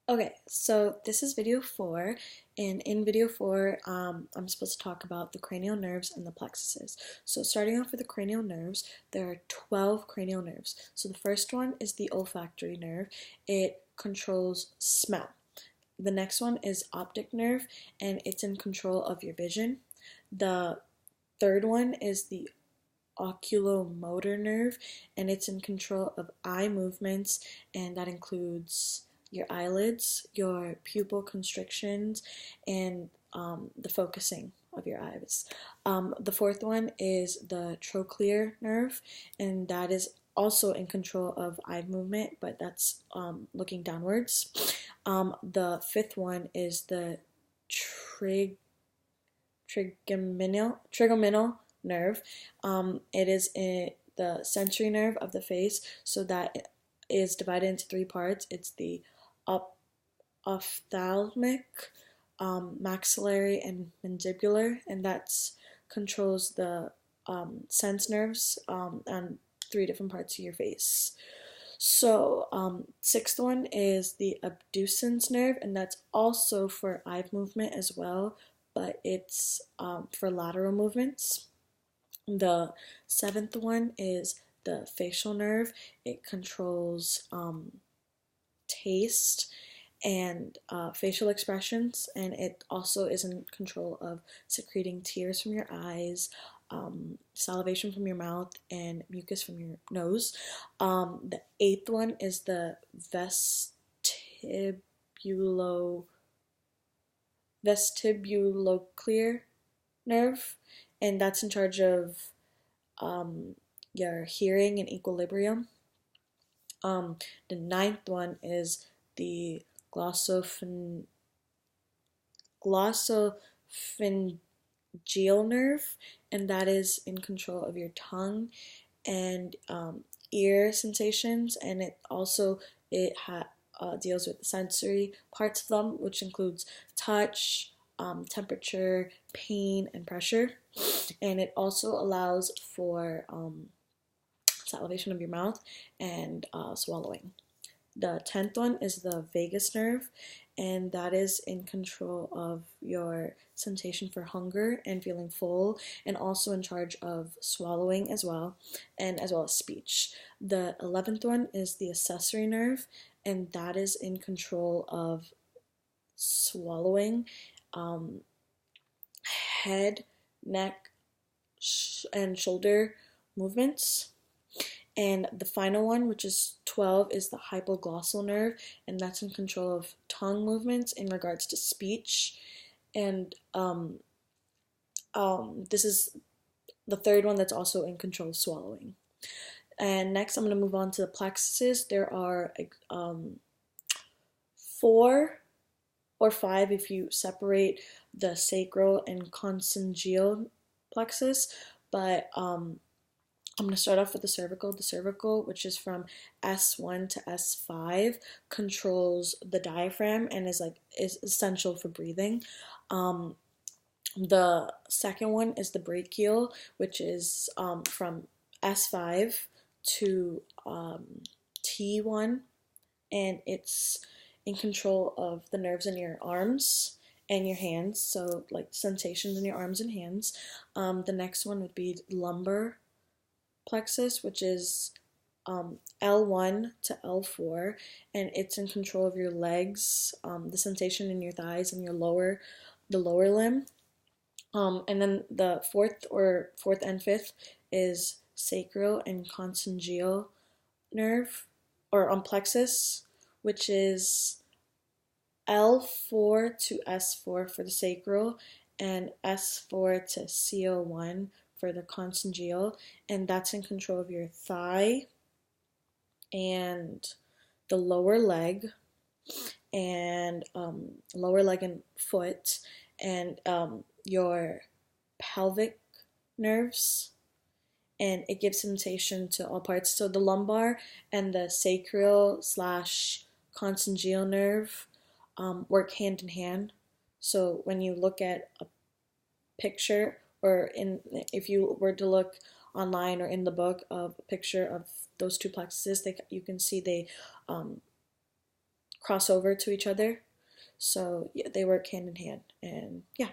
Okay, so this is video 4, and in video 4, I'm supposed to talk about the cranial nerves and the plexuses. So starting off with the cranial nerves, there are 12 cranial nerves. So the first one is the olfactory nerve. It controls smell. The next one is optic nerve, and it's in control of your vision. The third one is the oculomotor nerve, and it's in control of eye movements, and that includes your eyelids, your pupil constrictions, and the focusing of your eyes. The fourth one is the trochlear nerve, and that is also in control of eye movement, but that's looking downwards. The fifth one is the trigeminal nerve. It is the sensory nerve of the face, so that is divided into three parts. It's the ophthalmic, maxillary, and mandibular, and that's controls the sense nerves on three different parts of your face. So, sixth one is the abducens nerve, and that's also for eye movement as well, but it's for lateral movements. The seventh one is the facial nerve. It controls taste and facial expressions, and it also is in control of secreting tears from your eyes, salivation from your mouth, and mucus from your nose. The eighth one is the vestibulocochlear nerve, and that's in charge of um, your hearing and equilibrium. The ninth one is the glossopharyngeal nerve, and that is in control of your tongue and ear sensations, and it deals with the sensory parts of them, which includes touch, temperature, pain, and pressure. And it also allows for salivation of your mouth and swallowing. The 10th one is the vagus nerve, and that is in control of your sensation for hunger and feeling full, and also in charge of swallowing as well, and as well as speech. The 11th one is the accessory nerve, and that is in control of swallowing, um, head, neck, and shoulder movements. And the final one, which is 12, is the hypoglossal nerve, and that's in control of tongue movements in regards to speech. And this is the third one that's also in control of swallowing. And next, I'm going to move on to the plexuses. There are 4 or 5 if you separate the sacral and consongeal plexus, but I'm going to start off with the cervical. The cervical, which is from S1 to S5, controls the diaphragm and is essential for breathing. The second one is the brachial, which is from S5 to T1, and it's in control of the nerves in your arms and your hands, so like sensations in your arms and hands. The next one would be lumbar plexus, which is L1 to L4, and it's in control of your legs, the sensation in your thighs, and the lower limb. And then the fourth and fifth is sacral and consongeal nerve, or plexus, which is L4 to S4 for the sacral, and S4 to CO1 for the consongeal, and that's in control of your thigh and the lower leg and foot, and your pelvic nerves, and it gives sensation to all parts. So the lumbar and the sacral slash consongeal nerve work hand in hand. So when you look at a picture, if you were to look online or in the book of a picture of those two plexuses, you can see they cross over to each other. So yeah, they work hand in hand, and yeah,